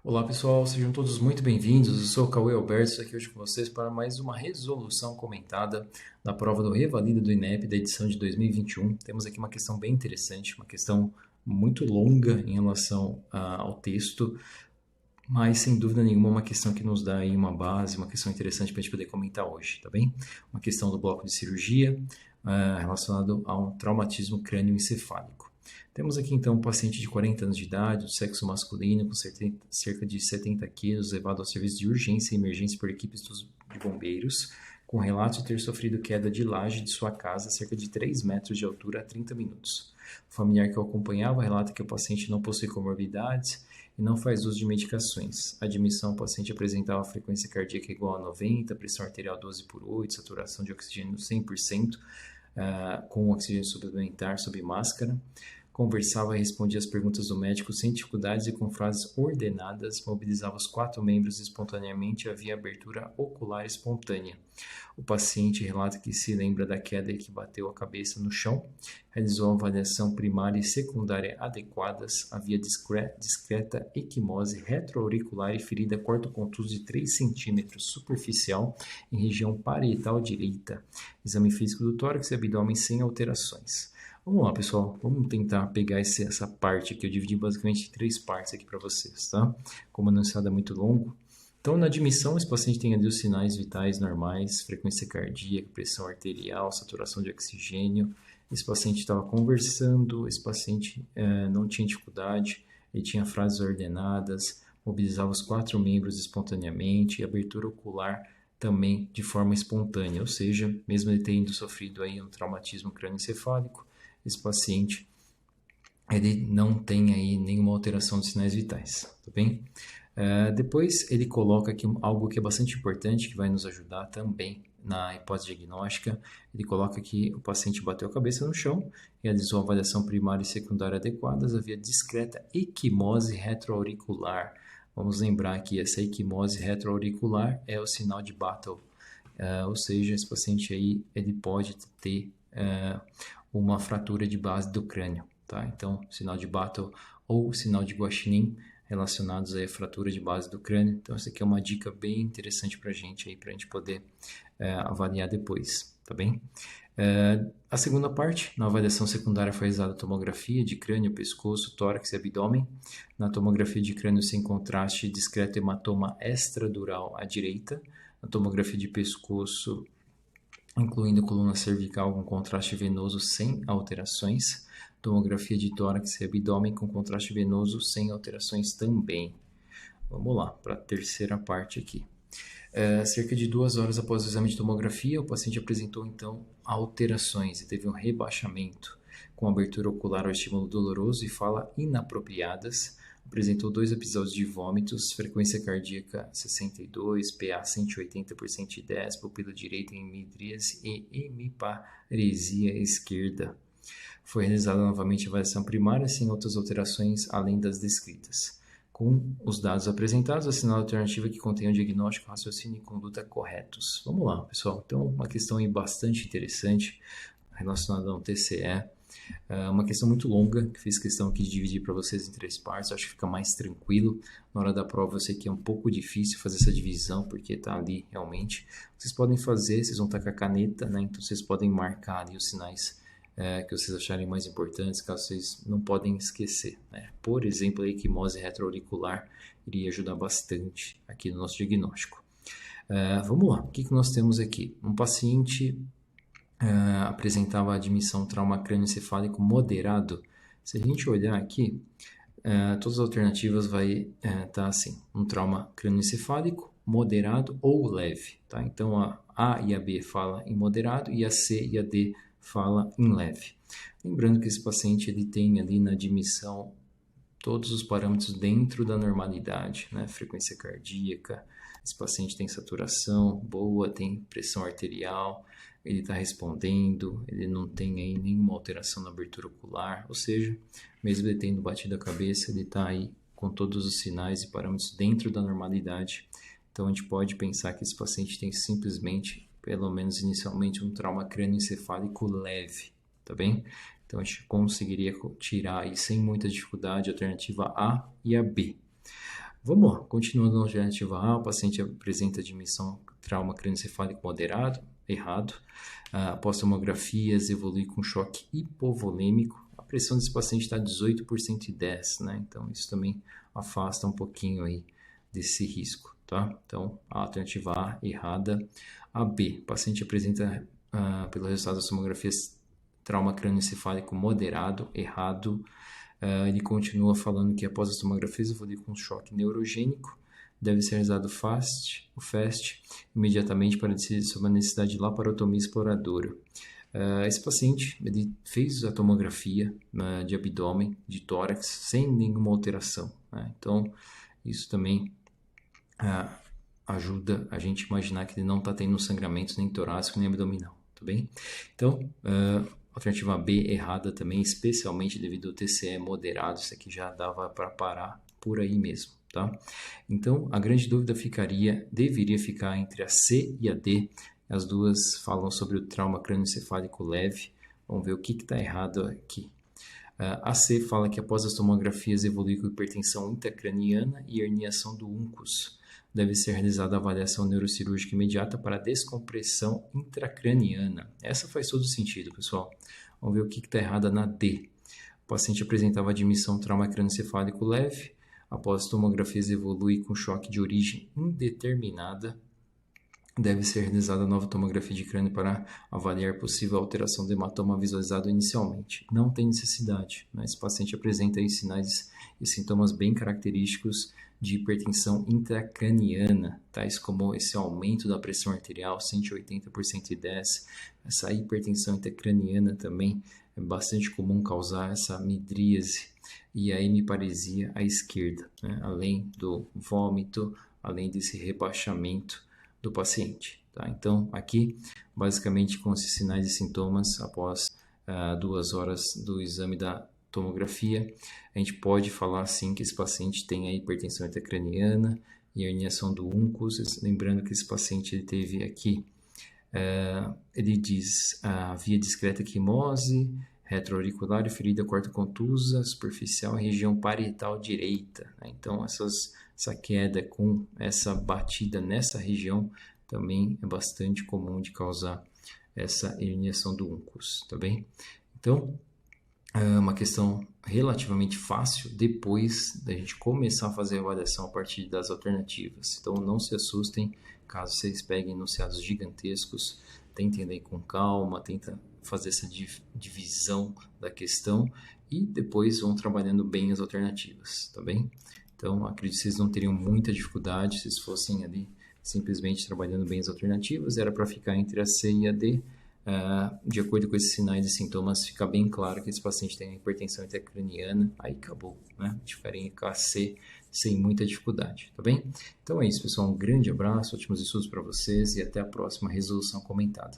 Olá pessoal, sejam todos muito bem-vindos. Eu sou o Cauê Alberto, estou aqui hoje com vocês para mais uma resolução comentada da prova do Revalida do INEP da edição de 2021. Temos aqui uma questão bem interessante, uma questão muito longa em relação ao texto, mas sem dúvida nenhuma uma questão que nos dá aí uma base, uma questão interessante para a gente poder comentar hoje, tá bem? Uma questão do bloco de cirurgia relacionado a um traumatismo crânioencefálico. Temos aqui então um paciente de 40 anos de idade, do sexo masculino, com cerca de 70 quilos, levado ao serviço de urgência e emergência por equipes de bombeiros, com relato de ter sofrido queda de laje de sua casa a cerca de 3 metros de altura há 30 minutos. O familiar que o acompanhava relata que o paciente não possui comorbidades e não faz uso de medicações. A admissão, o paciente apresentava frequência cardíaca igual a 90, pressão arterial 12/8, saturação de oxigênio 100%, com oxigênio suplementar sob máscara. Conversava e respondia às perguntas do médico sem dificuldades e com frases ordenadas, mobilizava os 4 membros espontaneamente e havia abertura ocular espontânea. O paciente relata que se lembra da queda e que bateu a cabeça no chão, realizou avaliação primária e secundária adequadas, havia discreta equimose retroauricular e ferida cortocontusa de 3 centímetros superficial em região parietal direita. Exame físico do tórax e abdômen sem alterações. Vamos lá, pessoal. Vamos tentar pegar essa parte aqui. Eu dividi basicamente em 3 partes aqui para vocês, tá? Como anunciado é muito longo. Então, na admissão, esse paciente tem ali os sinais vitais normais, frequência cardíaca, pressão arterial, saturação de oxigênio. Esse paciente estava conversando, esse paciente não tinha dificuldade, ele tinha frases ordenadas, mobilizava os 4 membros espontaneamente e abertura ocular também de forma espontânea, ou seja, mesmo ele tendo sofrido aí um traumatismo crânioencefálico, esse paciente ele não tem aí nenhuma alteração dos sinais vitais, tá bem? Depois ele coloca aqui algo que é bastante importante, que vai nos ajudar também na hipótese diagnóstica. Ele coloca que o paciente bateu a cabeça no chão, realizou avaliação primária e secundária adequadas, havia discreta equimose retroauricular. Vamos lembrar que essa equimose retroauricular é o sinal de Battle, ou seja, esse paciente aí ele pode ter uma fratura de base do crânio, tá? Então, sinal de Battle ou sinal de Guaxinim relacionados aí à fratura de base do crânio. Então, essa aqui é uma dica bem interessante para a gente poder avaliar depois, tá bem? A segunda parte, na avaliação secundária foi realizada a tomografia de crânio, pescoço, tórax e abdômen. Na tomografia de crânio sem contraste, discreto hematoma extradural à direita. Na tomografia de pescoço, incluindo coluna cervical com contraste venoso sem alterações, tomografia de tórax e abdômen com contraste venoso sem alterações também. Vamos lá, para a terceira parte aqui. Cerca de 2 horas após o exame de tomografia, o paciente apresentou então alterações e teve um rebaixamento, com abertura ocular ao estímulo doloroso e fala inapropriadas. Apresentou 2 episódios de vômitos, frequência cardíaca 62, PA 180 por 110, pupila direita em hemidríase e hemiparesia esquerda. Foi realizada novamente a avaliação primária sem outras alterações além das descritas. Com os dados apresentados, assinala a alternativa que contém o diagnóstico, raciocínio e conduta corretos. Vamos lá, pessoal. Então, uma questão aí bastante interessante relacionada ao TCE. Uma questão muito longa, que fiz questão aqui de dividir para vocês em 3 partes, acho que fica mais tranquilo. Na hora da prova eu sei que é um pouco difícil fazer essa divisão, porque está ali realmente. Vocês podem fazer, vocês vão estar com a caneta, né? Então vocês podem marcar ali os sinais que vocês acharem mais importantes, caso vocês não podem esquecer, né? Por exemplo, a equimose retroauricular iria ajudar bastante aqui no nosso diagnóstico. Vamos lá, o que nós temos aqui? Um paciente apresentava admissão trauma crânioencefálico moderado. Se a gente olhar aqui, todas as alternativas vai estar assim, um trauma crânioencefálico moderado ou leve, tá? Então a A e a B fala em moderado e a C e a D fala em leve. Lembrando que esse paciente ele tem ali na admissão todos os parâmetros dentro da normalidade, né? Frequência cardíaca, esse paciente tem saturação boa, tem pressão arterial, ele está respondendo, ele não tem aí nenhuma alteração na abertura ocular, ou seja, mesmo ele tendo batido a cabeça, ele está aí com todos os sinais e parâmetros dentro da normalidade. Então a gente pode pensar que esse paciente tem simplesmente, pelo menos inicialmente, um trauma crânioencefálico leve, tá bem? Então a gente conseguiria tirar aí sem muita dificuldade a alternativa A e a B. Vamos lá, continuando na alternativa A, o paciente apresenta admissão trauma crânioencefálico moderado, errado. Após tomografias, evolui com choque hipovolêmico. A pressão desse paciente está 18 por 110, né? Então, isso também afasta um pouquinho aí desse risco, tá? Então, a alternativa A, errada. A B, o paciente apresenta, pelo resultado das tomografias, trauma crânioencefálico moderado, errado. Ele continua falando que após as tomografias evolui com choque neurogênico, deve ser realizado o FAST, imediatamente para decidir sobre a necessidade de laparotomia exploradora. Esse paciente ele fez a tomografia de abdômen, de tórax, sem nenhuma alteração, né? Então, isso também ajuda a gente a imaginar que ele não está tendo sangramento nem torácico nem abdominal, tá bem? Então, alternativa B errada também, especialmente devido ao TCE moderado, isso aqui já dava para parar por aí mesmo, tá? Então, a grande dúvida deveria ficar entre a C e a D. As duas falam sobre o trauma crânioencefálico leve. Vamos ver o que está errado aqui. A C fala que após as tomografias evolui com hipertensão intracraniana e herniação do uncus. Deve ser realizada a avaliação neurocirúrgica imediata para descompressão intracraniana. Essa faz todo sentido, pessoal. Vamos ver o que está errado na D. O paciente apresentava admissão trauma crânioencefálico leve. Após tomografias evolui com choque de origem indeterminada. Deve ser realizada nova tomografia de crânio para avaliar possível alteração do hematoma visualizado inicialmente. Não tem necessidade, né? Esse paciente apresenta aí sinais e sintomas bem característicos de hipertensão intracraniana, tais como esse aumento da pressão arterial, 180 por 110. Essa hipertensão intracraniana também é bastante comum causar essa midríase e a hemiparesia à esquerda, né? Além do vômito, além desse rebaixamento do paciente, tá? Então, aqui, basicamente, com esses sinais e sintomas, após 2 horas do exame da tomografia, a gente pode falar, sim, que esse paciente tem a hipertensão intracraniana e herniação do uncus. Lembrando que esse paciente ele teve aqui, ele diz, via discreta quimose, retroauricular e ferida quarto-contusa, superficial, região parietal direita, né? Então, essa queda com essa batida nessa região também é bastante comum de causar essa herniação do uncus, tá bem? Então, é uma questão relativamente fácil depois da gente começar a fazer a avaliação a partir das alternativas. Então, não se assustem caso vocês peguem enunciados gigantescos, tentem ler com calma, tenta fazer essa divisão da questão e depois vão trabalhando bem as alternativas, tá bem? Então, acredito que vocês não teriam muita dificuldade se fossem ali simplesmente trabalhando bem as alternativas. Era para ficar entre a C e a D. De acordo com esses sinais e sintomas, fica bem claro que esse paciente tem hipertensão intracraniana. Aí acabou, né? A gente ficaria com a C sem muita dificuldade, tá bem? Então é isso, pessoal. Um grande abraço, ótimos estudos para vocês e até a próxima resolução comentada.